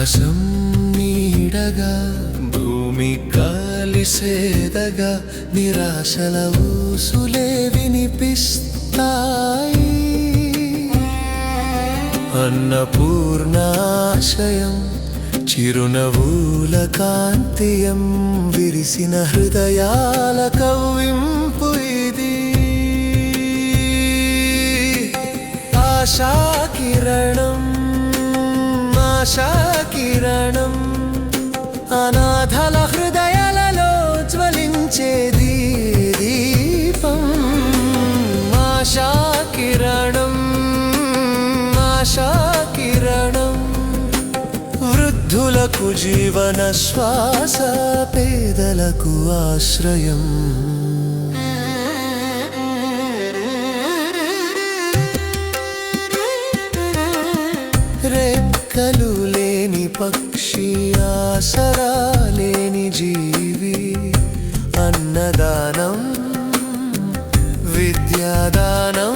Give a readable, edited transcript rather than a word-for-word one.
ఆకాశం నీడగా భూమి కలిసేదగా నిరాశల ఊసులే వినిపిస్తాయి. అన్నపూర్ణాశయం చిరునవ్వుల కాంతియం విరిసిన హృదయాల కవ్వింపు ఇది. ఆశాకిరణం ఆశాకిరణం అనాథల హృదయాలలో జ్వలించే దీపం. ఆశాకిరణం ఆశాకిరణం వృద్ధులకు జీవన శ్వాస, పేదలకు ఆశ్రయం. రెక్కలు లేని పక్షి, ఆసరా లేని జీవి, అన్నదానం విద్యాదానం